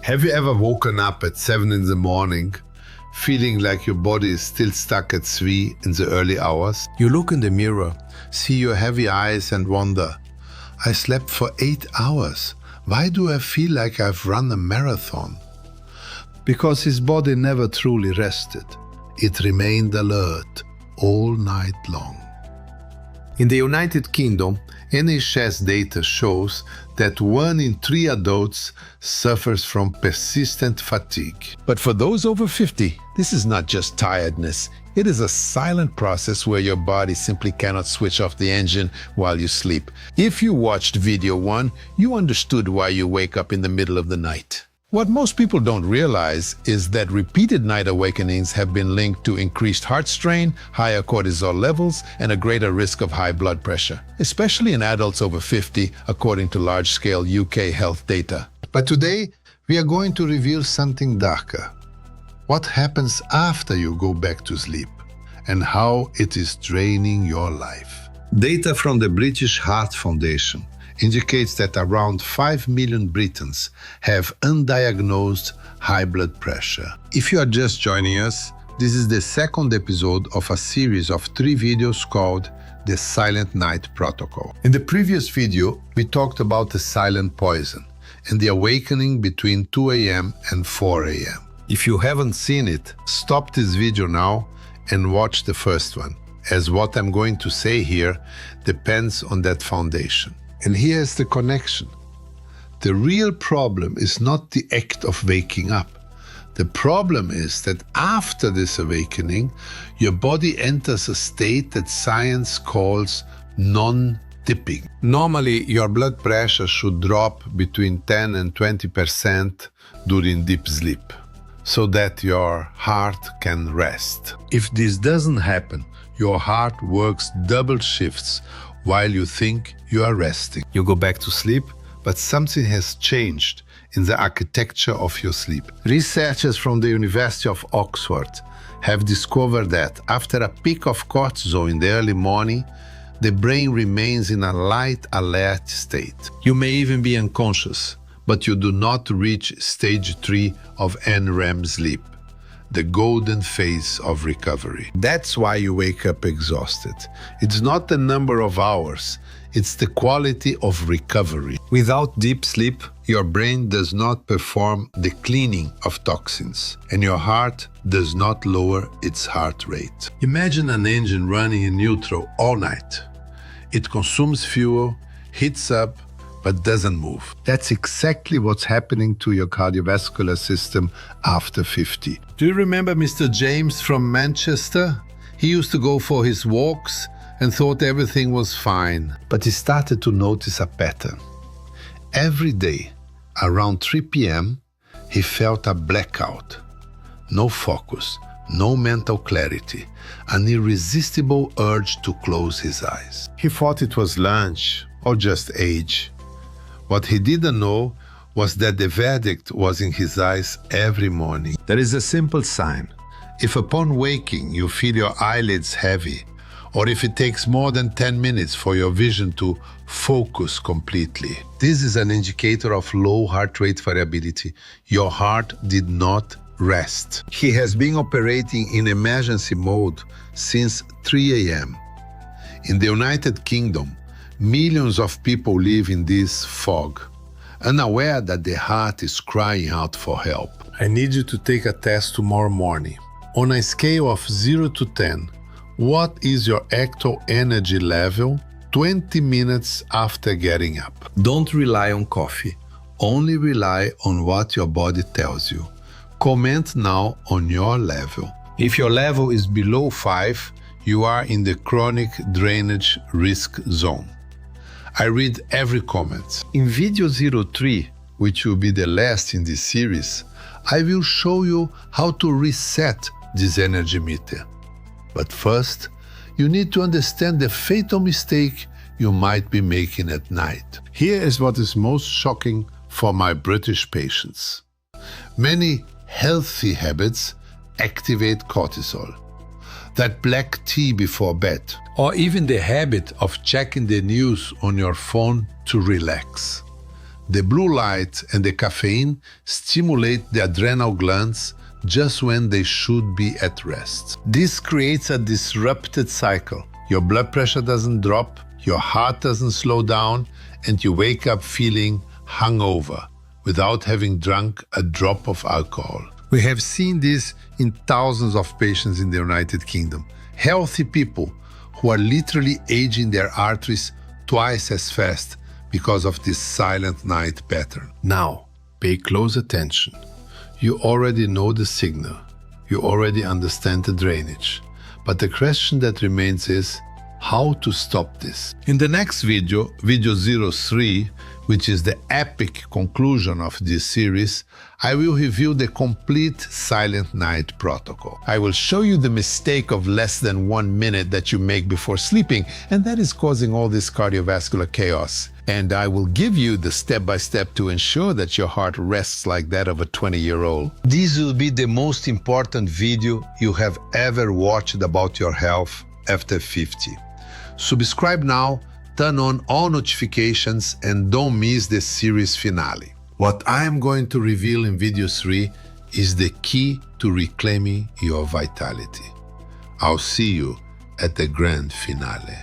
Have you ever woken up at 7 in the morning, feeling like your body is still stuck at 3 in the early hours? You look in the mirror, see your heavy eyes and wonder, I slept for 8 hours. Why do I feel like I've run a marathon? Because his body never truly rested. It remained alert all night long. In the United Kingdom, NHS data shows that 1 in 3 adults suffers from persistent fatigue. But for those over 50, this is not just tiredness. It is a silent process where your body simply cannot switch off the engine while you sleep. If you watched video 1, you understood why you wake up in the middle of the night. What most people don't realize is that repeated night awakenings have been linked to increased heart strain, higher cortisol levels, and a greater risk of high blood pressure, especially in adults over 50, according to large-scale UK health data. But today, we are going to reveal something darker. What happens after you go back to sleep, and how it is draining your life. Data from the British Heart Foundation indicates that around 5 million Britons have undiagnosed high blood pressure. If you are just joining us, this is the second episode of a series of 3 videos called The Silent Night Protocol. In the previous video, we talked about the silent poison and the awakening between 2 a.m. and 4 a.m. If you haven't seen it, stop this video now and watch the first one, as what I'm going to say here depends on that foundation. And here's the connection. The real problem is not the act of waking up. The problem is that after this awakening, your body enters a state that science calls non-dipping. Normally, your blood pressure should drop between 10 and 20% during deep sleep, so that your heart can rest. If this doesn't happen, your heart works double shifts while you think you are resting. You go back to sleep, but something has changed in the architecture of your sleep. Researchers from the University of Oxford have discovered that after a peak of cortisol in the early morning, the brain remains in a light alert state. You may even be unconscious, but you do not reach stage 3 of NREM sleep, the golden phase of recovery. That's why you wake up exhausted. It's not the number of hours, it's the quality of recovery. Without deep sleep, your brain does not perform the cleaning of toxins, and your heart does not lower its heart rate. Imagine an engine running in neutral all night. It consumes fuel, heats up, but doesn't move. That's exactly what's happening to your cardiovascular system after 50. Do you remember Mr. James from Manchester? He used to go for his walks and thought everything was fine, but he started to notice a pattern. Every day, around 3 p.m., he felt a blackout. No focus, no mental clarity, an irresistible urge to close his eyes. He thought it was lunch or just age. What he didn't know was that the verdict was in his eyes every morning. There is a simple sign. If upon waking you feel your eyelids heavy, or if it takes more than 10 minutes for your vision to focus completely, this is an indicator of low heart rate variability. Your heart did not rest. He has been operating in emergency mode since 3 a.m. In the United Kingdom, millions of people live in this fog, unaware that the heart is crying out for help. I need you to take a test tomorrow morning. On a scale of 0 to 10, what is your actual energy level 20 minutes after getting up? Don't rely on coffee. Only rely on what your body tells you. Comment now on your level. If your level is below 5, you are in the chronic drainage risk zone. I read every comment. In video 03, which will be the last in this series, I will show you how to reset this energy meter. But first, you need to understand the fatal mistake you might be making at night. Here is what is most shocking for my British patients. Many healthy habits activate cortisol. That black tea before bed, or even the habit of checking the news on your phone to relax. The blue light and the caffeine stimulate the adrenal glands just when they should be at rest. This creates a disrupted cycle. Your blood pressure doesn't drop, your heart doesn't slow down, and you wake up feeling hungover without having drunk a drop of alcohol. We have seen this in thousands of patients in the United Kingdom. Healthy people who are literally aging their arteries twice as fast because of this silent night pattern. Now, pay close attention. You already know the signal. You already understand the drainage. But the question that remains is, how to stop this? In the next video, video 03, which is the epic conclusion of this series, I will review the complete silent night protocol. I will show you the mistake of less than 1 minute that you make before sleeping, and that is causing all this cardiovascular chaos. And I will give you the step-by-step to ensure that your heart rests like that of a 20-year-old. This will be the most important video you have ever watched about your health after 50. Subscribe now, turn on all notifications, and don't miss the series finale. What I am going to reveal in video 3 is the key to reclaiming your vitality. I'll see you at the grand finale.